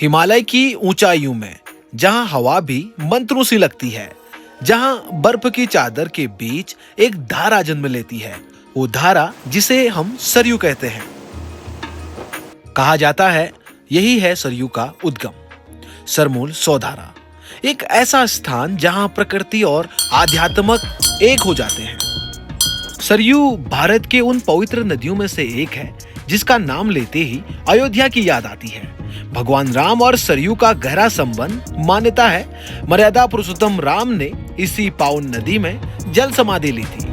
हिमालय की ऊंचाइयों में जहां हवा भी मंत्रों सी लगती है, जहां बर्फ की चादर के बीच एक धारा जन्म लेती है, वो धारा जिसे हम सरयू कहते हैं। कहा जाता है यही है सरयू का उद्गम, सरमूल सौधारा, एक ऐसा स्थान जहां प्रकृति और आध्यात्मक एक हो जाते हैं। सरयू भारत के उन पवित्र नदियों में से एक है जिसका नाम लेते ही अयोध्या की याद आती है। भगवान राम और सरयू का गहरा संबंध मान्यता है मर्यादा पुरुषोत्तम राम ने इसी पावन नदी में जल समाधि ली थी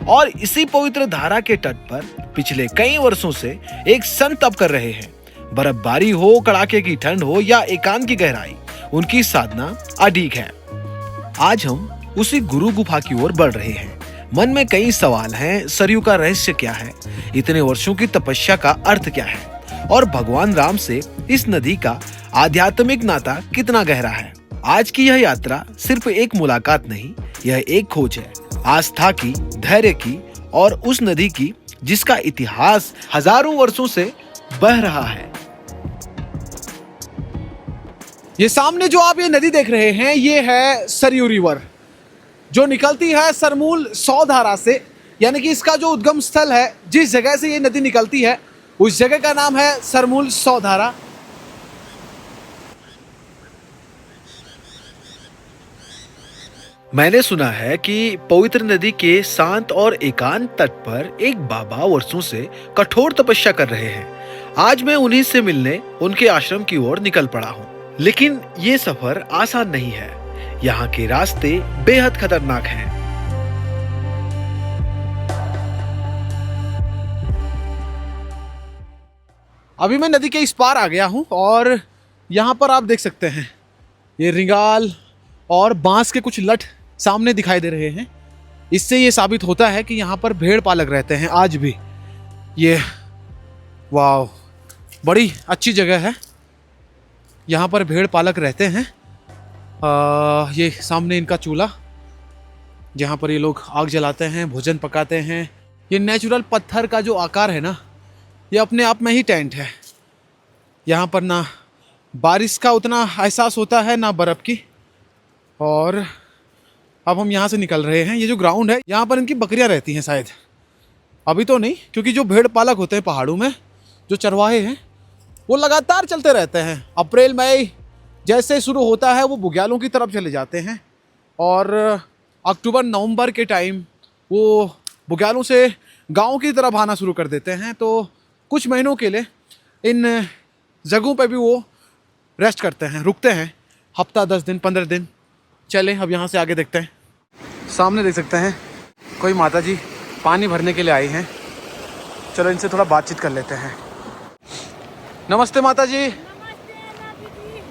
और इसी पवित्र धारा के तट पर पिछले कई वर्षों से एक संत तप कर रहे हैं। बर्फबारी हो, कड़ाके की ठंड हो या एकांत की गहराई, उनकी साधना अडिग है। आज हम उसी गुरु गुफा की ओर बढ़ रहे हैं। मन में कई सवाल हैं। सरयू का रहस्य क्या है? इतने वर्षों की तपस्या का अर्थ क्या है? और भगवान राम से इस नदी का आध्यात्मिक नाता कितना गहरा है? आज की यह यात्रा सिर्फ एक मुलाकात नहीं, यह एक खोज है, आस्था की, धैर्य की और उस नदी की जिसका इतिहास हजारों वर्षों से बह रहा है। ये सामने जो आप ये नदी देख रहे हैं, ये है सरयू रिवर, जो निकलती है सरमूल सौधारा से। यानी कि इसका जो उद्गम स्थल है, जिस जगह से ये नदी निकलती है, उस जगह का नाम है सरमूल सौधारा। मैंने सुना है कि पवित्र नदी के शांत और एकांत तट पर एक बाबा वर्षों से कठोर तपस्या कर रहे हैं। आज मैं उन्हीं से मिलने उनके आश्रम की ओर निकल पड़ा हूँ। लेकिन ये सफर आसान नहीं है। यहाँ के रास्ते बेहद खतरनाक हैं। अभी मैं नदी के इस पार आ गया हूँ और यहाँ पर आप देख सकते हैं ये रिंगाल और बांस के कुछ लठ सामने दिखाई दे रहे हैं। इससे ये साबित होता है कि यहाँ पर भेड़ पालक रहते हैं आज भी। ये वाह, बड़ी अच्छी जगह है। यहाँ पर भेड़ पालक रहते हैं। ये सामने इनका चूल्हा, जहाँ पर ये लोग आग जलाते हैं, भोजन पकाते हैं। ये नेचुरल पत्थर का जो आकार है ना, ये अपने आप में ही टेंट है। यहाँ पर ना बारिश का उतना एहसास होता है, ना बर्फ़ की। और अब हम यहाँ से निकल रहे हैं। ये जो ग्राउंड है, यहाँ पर इनकी बकरियाँ रहती हैं शायद। अभी तो नहीं, क्योंकि जो भेड़ पालक होते हैं पहाड़ों में, जो चरवाहे हैं, वो लगातार चलते रहते हैं। अप्रैल मई जैसे शुरू होता है, वो बुग्यालों की तरफ चले जाते हैं और अक्टूबर नवंबर के टाइम वो बुग्यालों से गांव की तरफ आना शुरू कर देते हैं। तो कुछ महीनों के लिए इन जगहों पे भी वो रेस्ट करते हैं, रुकते हैं, हफ्ता 10 दिन 15 दिन। चलें अब यहाँ से आगे देखते हैं। सामने देख सकते हैं कोई माता जी पानी भरने के लिए आई हैं। चलो इनसे थोड़ा बातचीत कर लेते हैं। नमस्ते माता जी।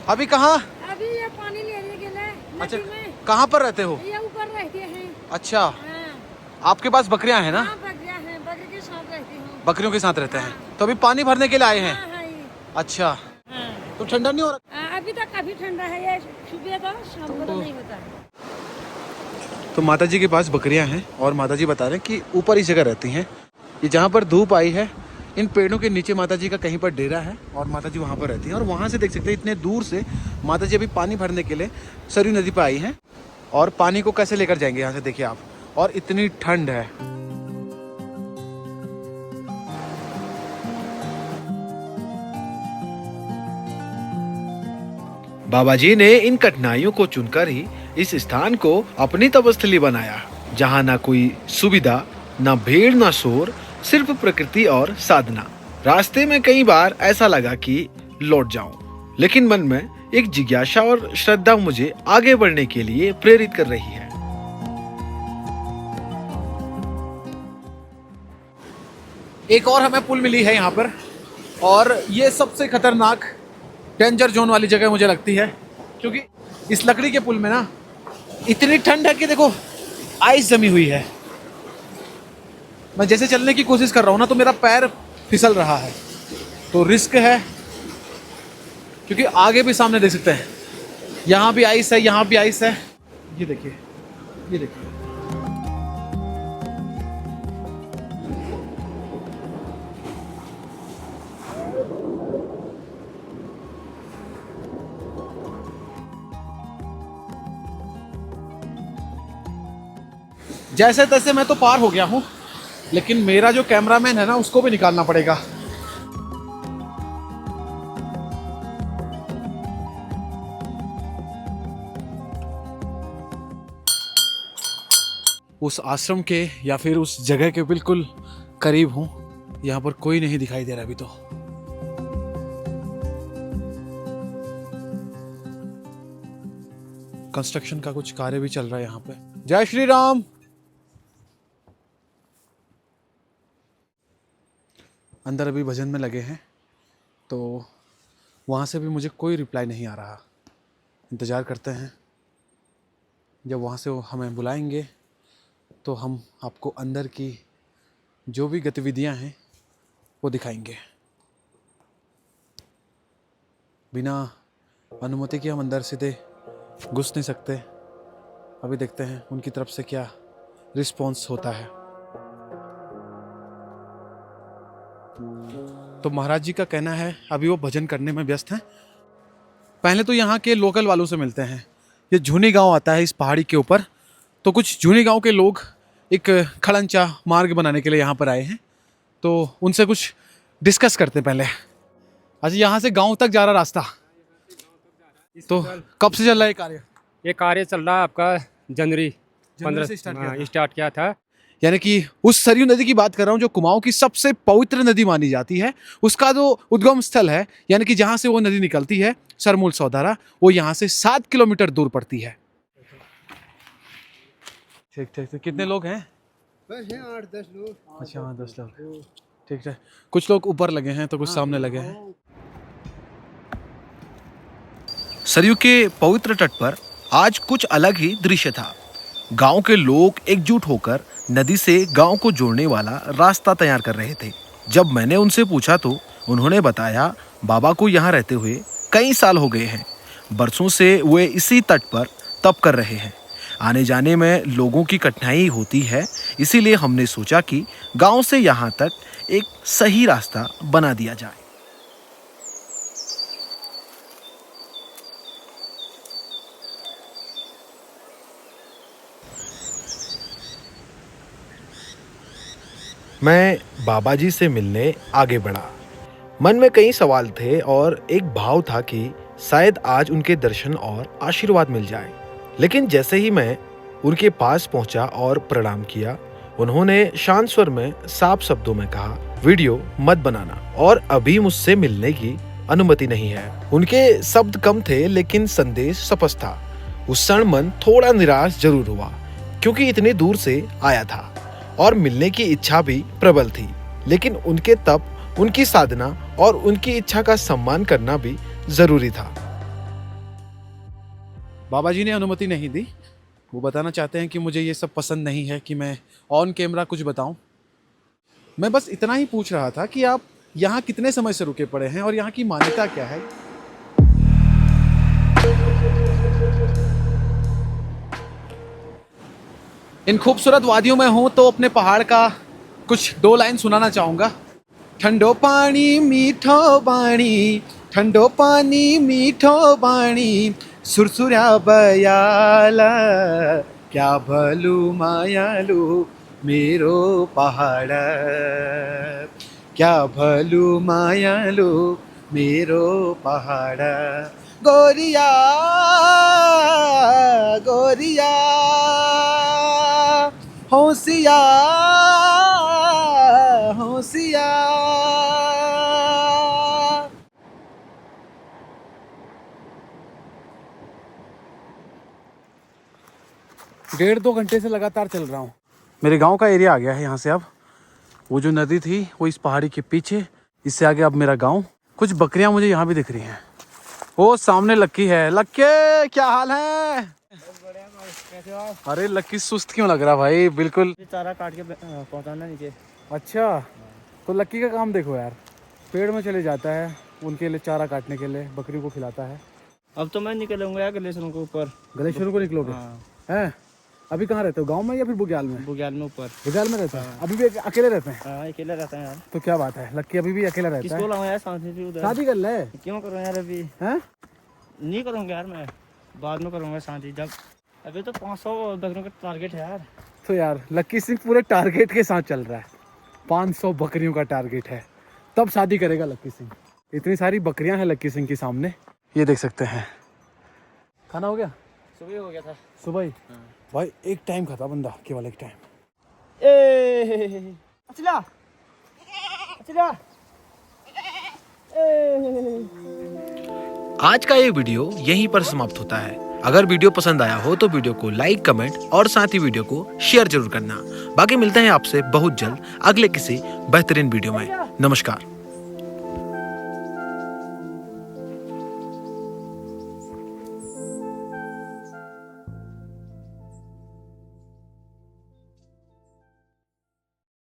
अभी कहाँ? अभी ये पानी लेने के लिए। अच्छा, कहाँ पर रहते हो? ये ऊपर रहते हैं। अच्छा, हाँ। आपके पास बकरियां हैं ना? हाँ, बकरियां हैं, बकरी के साथ रहती हूँ। बकरियों के साथ रहते हैं। तो अभी पानी भरने के लिए आए हैं? हाँ, हाँ, ये। अच्छा, हाँ। तो ठंडा नहीं हो रहा? अभी तक काफी ठंडा है। ये सुबह तो शाम को तो नहीं होता। तो माता जी के पास बकरियां हैं और माता जी बता रहे हैं कि ऊपर इस जगह रहती हैं। ये जहाँ पर धूप आई है, इन पेड़ों के नीचे माता जी का कहीं पर डेरा है और माता जी वहाँ पर रहती हैं। और वहाँ से देख सकते हैं इतने दूर से माता जी अभी पानी भरने के लिए सरयू नदी पर आई हैं। और पानी को कैसे लेकर जाएंगे यहाँ से, देखिए आप। और इतनी ठंड है। बाबा जी ने इन कठिनाइयों को चुनकर ही इस स्थान को अपनी तपस्थली बनाया, जहाँ ना कोई सुविधा, ना भीड़, ना शोर, सिर्फ प्रकृति और साधना। रास्ते में कई बार ऐसा लगा कि लौट जाऊं, लेकिन मन में एक जिज्ञासा और श्रद्धा मुझे आगे बढ़ने के लिए प्रेरित कर रही है। एक और हमें पुल मिली है यहाँ पर, और ये सबसे खतरनाक डेंजर जोन वाली जगह मुझे लगती है, क्योंकि इस लकड़ी के पुल में ना इतनी ठंड है कि देखो आइस जमी हुई है। मैं जैसे चलने की कोशिश कर रहा हूँ ना, तो मेरा पैर फिसल रहा है। तो रिस्क है, क्योंकि आगे भी सामने देख सकते हैं, यहाँ भी आइस है, यहाँ भी आइस है। ये देखिए, ये देखिए। जैसे तैसे मैं तो पार हो गया हूँ, लेकिन मेरा जो कैमरामैन है ना उसको भी निकालना पड़ेगा। उस आश्रम के या फिर उस जगह के बिल्कुल करीब हूँ। यहाँ पर कोई नहीं दिखाई दे रहा अभी तो। कंस्ट्रक्शन का कुछ कार्य भी चल रहा है यहाँ पे। जय श्री राम। अंदर अभी भजन में लगे हैं, तो वहाँ से भी मुझे कोई रिप्लाई नहीं आ रहा। इंतज़ार करते हैं, जब वहाँ से वो हमें बुलाएंगे तो हम आपको अंदर की जो भी गतिविधियाँ हैं वो दिखाएंगे। बिना अनुमति के हम अंदर सीधे घुस नहीं सकते। अभी देखते हैं उनकी तरफ से क्या रिस्पॉन्स होता है। तो महाराज जी का कहना है अभी वो भजन करने में व्यस्त हैं। पहले तो यहाँ के लोकल वालों से मिलते हैं। ये झूनी गांव आता है इस पहाड़ी के ऊपर, तो कुछ झूनी गांव के लोग एक खड़ंचा मार्ग बनाने के लिए यहाँ पर आए हैं, तो उनसे कुछ डिस्कस करते हैं पहले। अच्छा, यहाँ से गांव तक जा रहा रास्ता, तो कब से चल रहा है कार्य? ये कार्य चल रहा है आपका जनवरी जनवरी से स्टार्ट किया था। स्टार्ट किया था। यानी कि उस सरयू नदी की बात कर रहा हूँ जो कुमाऊं की सबसे पवित्र नदी मानी जाती है। उसका जो उद्गम स्थल है, यानी कि जहाँ से वो नदी निकलती है, सरमूल सौदारा, वो यहाँ से 7 किलोमीटर दूर पड़ती है। ठीक ठीक ठीक। कितने लोग हैं? बस हैं 8-10 लोग। अच्छा, हाँ 10 लोग। ठीक है। कुछ लोग ऊपर लगे हैं तो कुछ सामने लगे हैं। सरयू के पवित्र तट पर आज कुछ अलग ही दृश्य था। गांव के लोग एकजुट होकर नदी से गांव को जोड़ने वाला रास्ता तैयार कर रहे थे। जब मैंने उनसे पूछा तो उन्होंने बताया बाबा को यहाँ रहते हुए कई साल हो गए हैं। बरसों से वे इसी तट पर तप कर रहे हैं। आने जाने में लोगों की कठिनाई होती है, इसीलिए हमने सोचा कि गांव से यहाँ तक एक सही रास्ता बना दिया जाए। मैं बाबा जी से मिलने आगे बढ़ा। मन में कई सवाल थे और एक भाव था कि शायद आज उनके दर्शन और आशीर्वाद मिल जाए। लेकिन जैसे ही मैं उनके पास पहुंचा और प्रणाम किया, उन्होंने शांत स्वर में साफ शब्दों में कहा, वीडियो मत बनाना और अभी मुझसे मिलने की अनुमति नहीं है। उनके शब्द कम थे लेकिन संदेश स्पष्ट था। उस क्षण मन थोड़ा निराश जरूर हुआ, क्योंकि इतनी दूर से आया था और मिलने की इच्छा भी प्रबल थी। लेकिन उनके तप, उनकी साधना और उनकी इच्छा का सम्मान करना भी जरूरी था। बाबा जी ने अनुमति नहीं दी। वो बताना चाहते हैं कि मुझे ये सब पसंद नहीं है कि मैं ऑन कैमरा कुछ बताऊं। मैं बस इतना ही पूछ रहा था कि आप यहाँ कितने समय से रुके पड़े हैं और यहाँ की मान्यता क्या है। इन खूबसूरत वादियों में हूँ तो अपने पहाड़ का कुछ 2 लाइन सुनाना चाहूँगा। ठंडो पानी मीठो बाणी, ठंडो पानी मीठो बाणी, सुरसुरा बयाला, क्या भलू मायालू मेरो पहाड़, क्या भलू मायालू मेरो पहाड़। गोरिया गोरिया होशियार होशियार। 1.5-2 घंटे से लगातार चल रहा हूँ। मेरे गांव का एरिया आ गया है यहाँ से। अब वो जो नदी थी वो इस पहाड़ी के पीछे, इससे आगे अब मेरा गांव। कुछ बकरियां मुझे यहाँ भी दिख रही हैं। वो सामने लक्की है। लक्के, क्या हाल है? अरे लक्की, सुस्त क्यों लग रहा भाई? बिल्कुल चारा काट के पहुंचाना नीचे। अच्छा, तो लक्की का काम देखो यार, पेड़ में चले जाता है, उनके लिए चारा काटने के लिए बकरी को खिलाता है। अब तो मैं निकलूंगा यार ग्लेशियर के ऊपर। ग्लेशियर को निकलोगे? हैं? अभी कहाँ रहते हो, गांव में या फिर बुग्याल में? बुग्याल में ऊपर। बुग्याल में रहते हैं? अभी भी अकेले रहते हैं? हाँ, अकेला रहता है यार। तो क्या बात है, लक्की अभी भी अकेला रहता किसको है? लाऊं यार साथ में उधर? शादी कर ले। क्यों करूँ यार अभी? हैं? नहीं करूँगा यार, मैं बाद में करूँगा शादी। जब अभी तो 500 बकरियों का टारगेट है यार। तो यार लक्की सिंह पूरे टारगेट के साथ चल रहा है। 500 बकरियों का टारगेट है, तब शादी करेगा लक्की सिंह। इतनी सारी बकरियां हैं लक्की सिंह के सामने, ये देख सकते हैं। खाना हो गया? सुबह हो गया था। सुबह ही? भाई एक टाइम खाता बंदा, केवल एक टाइम। अच्छा अच्छा आज का ये वीडियो यहीं पर समाप्त होता है। अगर वीडियो पसंद आया हो तो वीडियो को लाइक, कमेंट और साथ ही वीडियो को शेयर जरूर करना। बाकी मिलते हैं आपसे बहुत जल्द अगले किसी बेहतरीन वीडियो में। नमस्कार।